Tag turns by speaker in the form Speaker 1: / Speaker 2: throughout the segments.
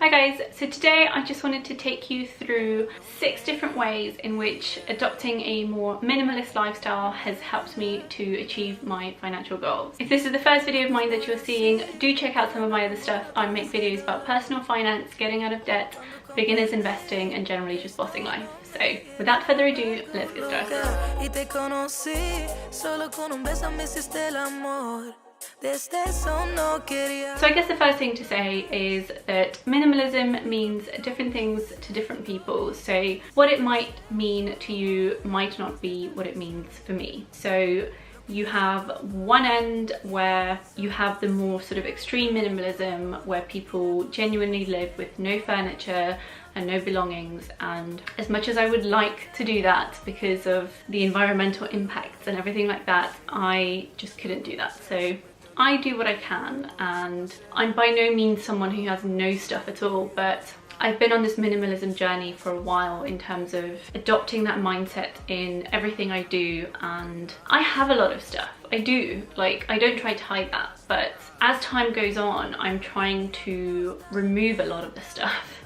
Speaker 1: Hi guys, so today I just wanted to take you through 6 different ways in which adopting a more minimalist lifestyle has helped me to achieve my financial goals. If this is the first video of mine that you're seeing, do check out some of my other stuff. I make videos about personal finance, getting out of debt, beginners investing, and generally just bossing life. So without further ado, let's get started. So I guess the first thing to say is that minimalism means different things to different people. So what it might mean to you might not be what it means for me. So you have one end where you have the more sort of extreme minimalism where people genuinely live with no furniture and no belongings, and as much as I would like to do that because of the environmental impacts and everything like that, I just couldn't do that. So I do what I can, and I'm by no means someone who has no stuff at all, but I've been on this minimalism journey for a while in terms of adopting that mindset in everything I do, and I have a lot of stuff. I do, like, I don't try to hide that, but as time goes on, I'm trying to remove a lot of the stuff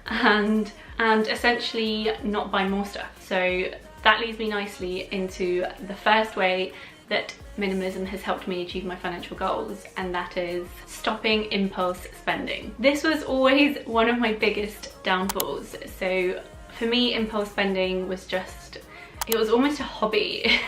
Speaker 1: and essentially not buy more stuff. So that leads me nicely into the first way that minimalism has helped me achieve my financial goals, and that is stopping impulse spending. This was always one of my biggest downfalls. So for me, impulse spending was just, it was almost a hobby.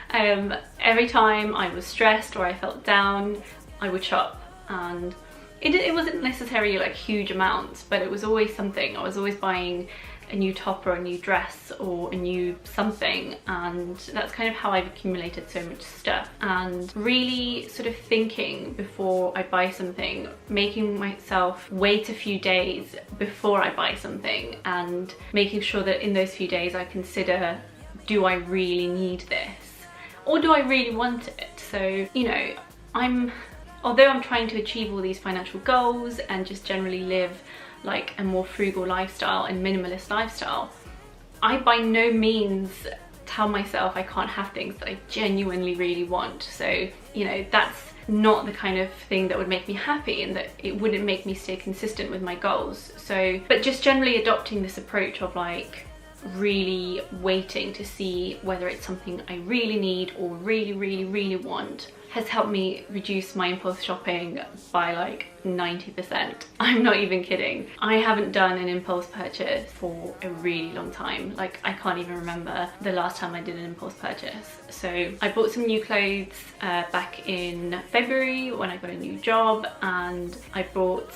Speaker 1: Every time I was stressed or I felt down, I would shop, and it wasn't necessarily like huge amounts, but it was always something. I was always buying a new top or a new dress or a new something, and that's kind of how I've accumulated so much stuff. And really sort of thinking before I buy something, making myself wait a few days before I buy something, and making sure that in those few days I consider, do I really need this or do I really want it? So, you know, although I'm trying to achieve all these financial goals and just generally live like a more frugal lifestyle and minimalist lifestyle, I by no means tell myself I can't have things that I genuinely really want. So, you know, that's not the kind of thing that would make me happy, and that it wouldn't make me stay consistent with my goals. So, but just generally adopting this approach of like really waiting to see whether it's something I really need or really want has helped me reduce my impulse shopping by like 90%. I'm not even kidding. I haven't done an impulse purchase for a really long time. Like, I can't even remember the last time I did an impulse purchase. So I bought some new clothes back in February when I got a new job, and I bought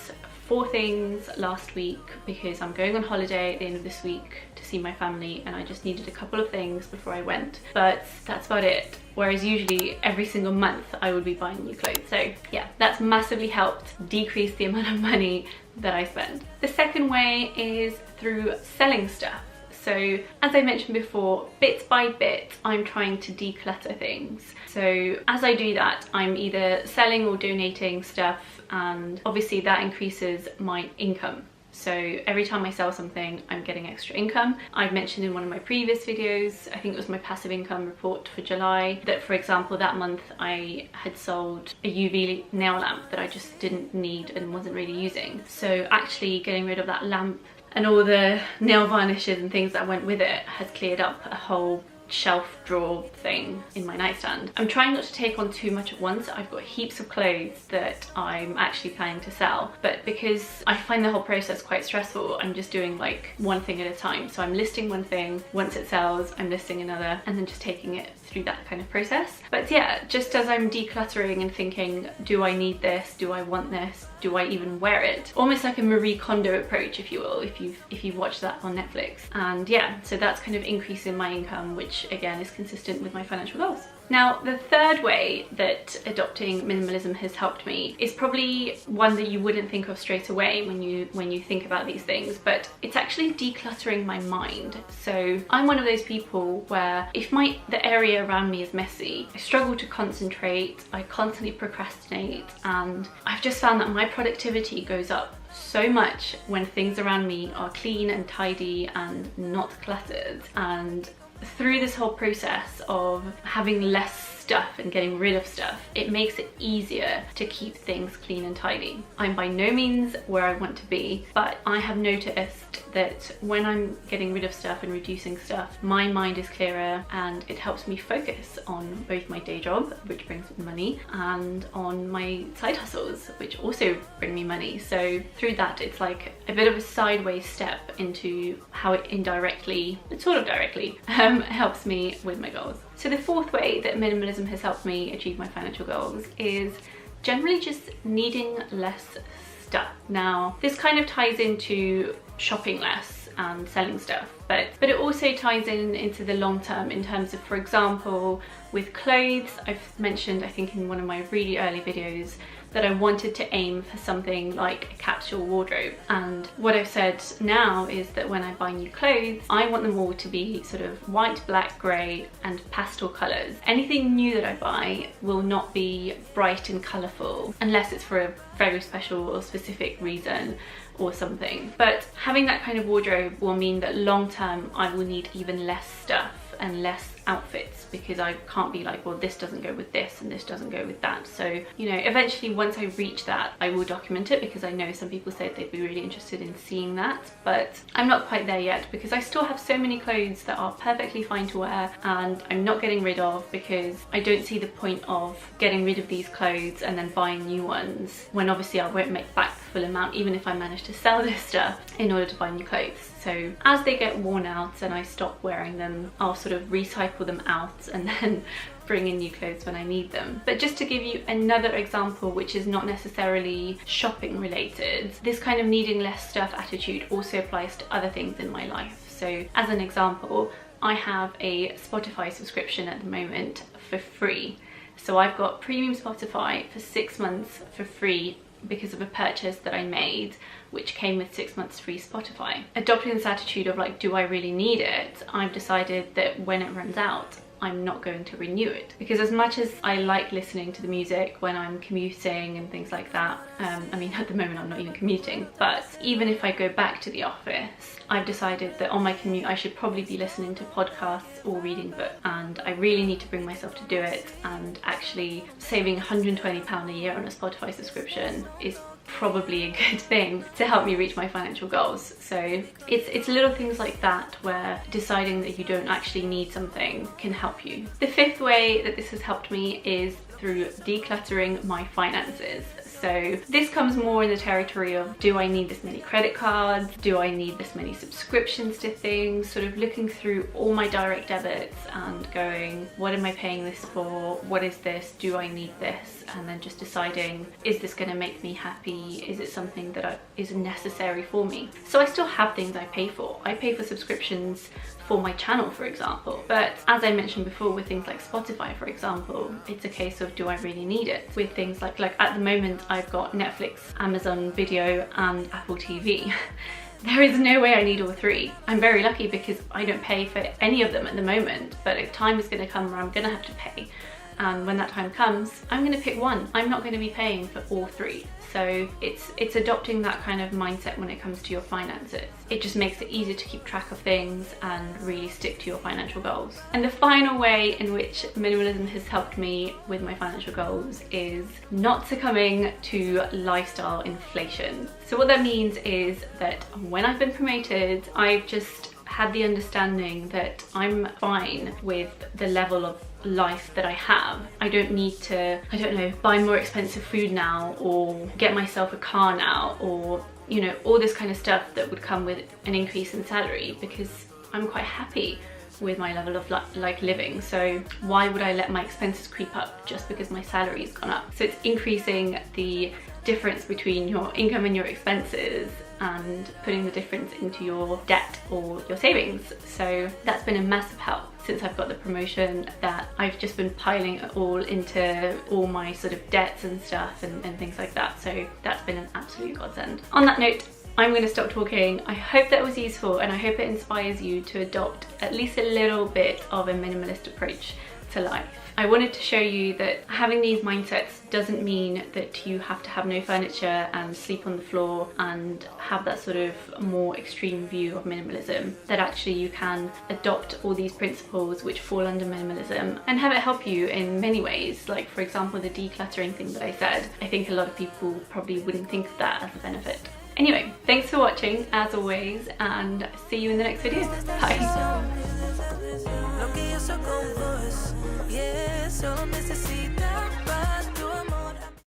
Speaker 1: 4 things last week because I'm going on holiday at the end of this week to see my family, and I just needed a couple of things before I went, but that's about it. Whereas usually every single month I would be buying new clothes. So yeah, that's massively helped decrease the amount of money that I spend. The second way is through selling stuff. So as I mentioned before, bit by bit, I'm trying to declutter things. So as I do that, I'm either selling or donating stuff, and obviously that increases my income. So every time I sell something, I'm getting extra income. I've mentioned in one of my previous videos, I think it was my passive income report for July, that for example, that month I had sold a UV nail lamp that I just didn't need and wasn't really using. So actually getting rid of that lamp and all the nail varnishes and things that went with it has cleared up a whole shelf drawer thing in my nightstand. I'm trying not to take on too much at once. I've got heaps of clothes that I'm actually planning to sell, but because I find the whole process quite stressful, I'm just doing like one thing at a time. So I'm listing one thing, once it sells, I'm listing another, and then just taking it through that kind of process. But yeah, just as I'm decluttering and thinking, do I need this? Do I want this? Do I even wear it? Almost like a Marie Kondo approach, if you will, if you've watched that on Netflix. And yeah, so that's kind of increasing my income, which again is consistent with my financial goals. Now, the third way that adopting minimalism has helped me is probably one that you wouldn't think of straight away when you think about these things, but it's actually decluttering my mind. So I'm one of those people where if the area around me is messy, I struggle to concentrate, I constantly procrastinate, and I've just found that my productivity goes up so much when things around me are clean and tidy and not cluttered. And through this whole process of having less stuff and getting rid of stuff, it makes it easier to keep things clean and tidy. I'm by no means where I want to be, but I have noticed that when I'm getting rid of stuff and reducing stuff, my mind is clearer and it helps me focus on both my day job, which brings me money, and on my side hustles, which also bring me money. So through that, it's like a bit of a sideways step into how it indirectly, but sort of directly, helps me with my goals. So the fourth way that minimalism has helped me achieve my financial goals is generally just needing less stuff. Now, this kind of ties into shopping less and selling stuff, but it also ties into the long term in terms of, for example, with clothes. I've mentioned, I think in one of my really early videos, that I wanted to aim for something like a capsule wardrobe. And what I've said now is that when I buy new clothes, I want them all to be sort of white, black, grey and pastel colours. Anything new that I buy will not be bright and colourful unless it's for a very special or specific reason or something. But having that kind of wardrobe will mean that long term I will need even less stuff and less outfits, because I can't be like, well, this doesn't go with this and this doesn't go with that. So, you know, eventually once I reach that, I will document it, because I know some people said they'd be really interested in seeing that, but I'm not quite there yet because I still have so many clothes that are perfectly fine to wear and I'm not getting rid of, because I don't see the point of getting rid of these clothes and then buying new ones when obviously I won't make back the full amount even if I manage to sell this stuff in order to buy new clothes. So as they get worn out and I stop wearing them, I'll sort of recycle them out and then bring in new clothes when I need them. But just to give you another example, which is not necessarily shopping related, this kind of needing less stuff attitude also applies to other things in my life. So as an example, I have a Spotify subscription at the moment for free. So I've got premium Spotify for 6 months for free because of a purchase that I made, which came with 6 months free Spotify. Adopting this attitude of like, do I really need it? I've decided that when it runs out, I'm not going to renew it, because as much as I like listening to the music when I'm commuting and things like that, I mean at the moment I'm not even commuting, but even if I go back to the office, I've decided that on my commute I should probably be listening to podcasts or reading books, and I really need to bring myself to do it. And actually saving £120 a year on a Spotify subscription is probably a good thing to help me reach my financial goals. So it's little things like that where deciding that you don't actually need something can help you. The fifth way that this has helped me is through decluttering my finances. So this comes more in the territory of, do I need this many credit cards? Do I need this many subscriptions to things? Sort of looking through all my direct debits and going, what am I paying this for? What is this? Do I need this? And then just deciding, is this going to make me happy? Is it something that is necessary for me? So I still have things I pay for. I pay for subscriptions for my channel, for example, but as I mentioned before, with things like Spotify, for example, it's a case of, do I really need it? With things like at the moment I've got Netflix, Amazon Video and Apple TV. There is no way I need all three. I'm very lucky because I don't pay for any of them at the moment, but a time is going to come where I'm going to have to pay, and when that time comes, I'm going to pick one. I'm not going to be paying for all three. So it's adopting that kind of mindset when it comes to your finances. It just makes it easier to keep track of things and really stick to your financial goals. And the final way in which minimalism has helped me with my financial goals is not succumbing to lifestyle inflation. So what that means is that when I've been promoted, I've just had the understanding that I'm fine with the level of life that I have. I don't need to, I don't know, buy more expensive food now, or get myself a car now, or, you know, all this kind of stuff that would come with an increase in salary, because I'm quite happy with my level of like living. So why would I let my expenses creep up just because my salary's gone up? So it's increasing the difference between your income and your expenses and putting the difference into your debt or your savings. So that's been a massive help since I've got the promotion, that I've just been piling it all into all my sort of debts and stuff and things like that. So that's been an absolute godsend. On that note, I'm going to stop talking. I hope that was useful, and I hope it inspires you to adopt at least a little bit of a minimalist approach to life. I wanted to show you that having these mindsets doesn't mean that you have to have no furniture and sleep on the floor and have that sort of more extreme view of minimalism. That actually you can adopt all these principles which fall under minimalism and have it help you in many ways. Like, for example, the decluttering thing that I said. I think a lot of people probably wouldn't think of that as a benefit. Anyway, thanks for watching as always, and see you in the next video. Bye.